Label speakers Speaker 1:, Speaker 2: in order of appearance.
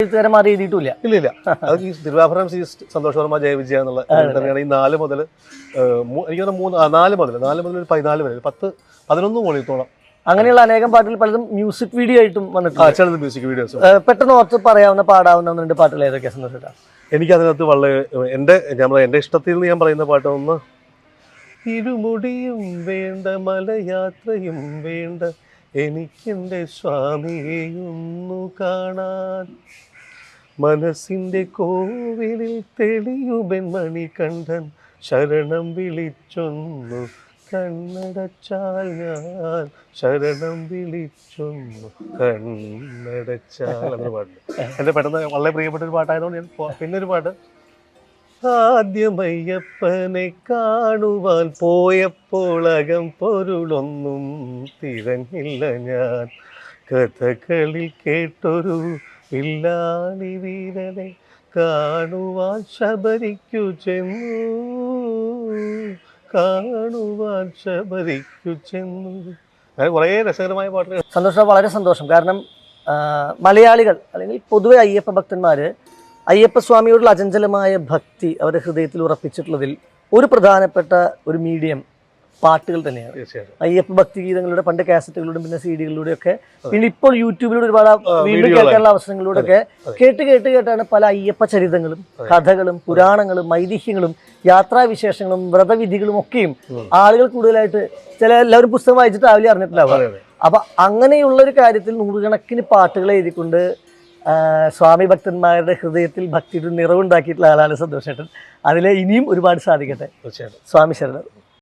Speaker 1: എഴുത്തുകാരൻ മാറി എഴുതിയിട്ടില്ല.
Speaker 2: ഇല്ല അത് ഈ തിരുവാഭരണം സി സന്തോഷ് വർമ്മ ജയവിജയ എന്നുള്ള തന്നെയാണ് ഈ 4 മുതൽ എനിക്ക് തോന്നുന്നു 4 മുതൽ ഒരു 14 വരെ 11 മോളിത്തോളം
Speaker 1: അങ്ങനെയുള്ള അനേകം പാട്ടുകൾ പലതും മ്യൂസിക് വീഡിയോ ആയിട്ടും വന്നിട്ടുണ്ട്.
Speaker 2: ചിലത് മ്യൂസിക് വീഡിയോസ്.
Speaker 1: പെട്ടെന്ന് ഓർത്ത് പറയാവുന്ന പാടാവുന്ന 2 പാട്ടുകൾ ഏതൊക്കെയാണ് സന്തോഷം?
Speaker 2: എനിക്കതിനകത്ത് വളരെ എൻ്റെ ഇഷ്ടത്തിൽ നിന്ന് ഞാൻ പറയുന്ന പാട്ട് ഒന്ന്, ഇരുമുടിയും വേണ്ട മലയാത്രയും വേണ്ട എനിക്കെൻ്റെ സ്വാമിയെയൊന്നു കാണാൻ, മനസ്സിൻ്റെ കോവിലിൽ തെളിയുമെൻ മണികണ്ഠൻ ശരണം വിളിച്ചൊന്നു കണ്ണടച്ചാൽ ഞാൻ, ശരണം വിളിച്ചൊന്നു കണ്ണടച്ചാൽ എന്ന പാട്ട് എൻ്റെ പെട്ടെന്ന് വളരെ പ്രിയപ്പെട്ട ഒരു പാട്ടായതുകൊണ്ട് ഞാൻ പിന്നൊരു പാട്ട്, ആദ്യമയ്യപ്പനെ കാണുവാൻ പോയപ്പോൾ അകം പൊരുളൊന്നും തിരഞ്ഞില്ല ഞാൻ, കഥകളിൽ കേട്ടൊരു വില്ലാളി വീരനെ കാണുവാൻ ശബരിക്കു ചെന്നു, കാണുവാൻ ശബരിക്കു ചെന്നു. അങ്ങനെ കുറേ രസകരമായ പാട്ടുകൾ.
Speaker 1: സന്തോഷം, വളരെ സന്തോഷം. കാരണം മലയാളികൾ അല്ലെങ്കിൽ പൊതുവെ അയ്യപ്പ ഭക്തന്മാർ അയ്യപ്പസ്വാമിയോടുള്ള അചഞ്ചലമായ ഭക്തി അവരുടെ ഹൃദയത്തിൽ ഉറപ്പിച്ചിട്ടുള്ളതിൽ ഒരു പ്രധാനപ്പെട്ട ഒരു മീഡിയം പാട്ടുകൾ തന്നെയാണ്. അയ്യപ്പ ഭക്തി ഗീതങ്ങളുടെ പണ്ട് കാസറ്റുകളിലൂടെ പിന്നെ CD-കളിലൂടെ ഒക്കെ പിന്നെ ഇപ്പോൾ യൂട്യൂബിലൂടെ ഒരുപാട് വീണ്ടും കേൾക്കാനുള്ള അവസരങ്ങളിലൂടെ ഒക്കെ കേട്ടാണ് പല അയ്യപ്പ ചരിതങ്ങളും കഥകളും പുരാണങ്ങളും ഐതിഹ്യങ്ങളും യാത്രാവിശേഷങ്ങളും വ്രതവിധികളും ഒക്കെയും ആളുകൾ കൂടുതലായിട്ട് എല്ലാവരും പുസ്തകം വായിച്ചിട്ട് അറിഞ്ഞിട്ടുണ്ടാവും. അപ്പൊ അങ്ങനെയുള്ള ഒരു കാര്യത്തിൽ നൂറുകണക്കിന് പാട്ടുകൾ എഴുതിക്കൊണ്ട് സ്വാമി ഭക്തന്മാരുടെ ഹൃദയത്തിൽ ഭക്തിയുടെ നിറവുണ്ടാക്കിയിട്ടുള്ള ആളാണ് സന്തോഷേട്ടൻ. അതിലെ ഇനിയും ഒരുപാട് സാധിക്കട്ടെ. സ്വാമി ശരണം.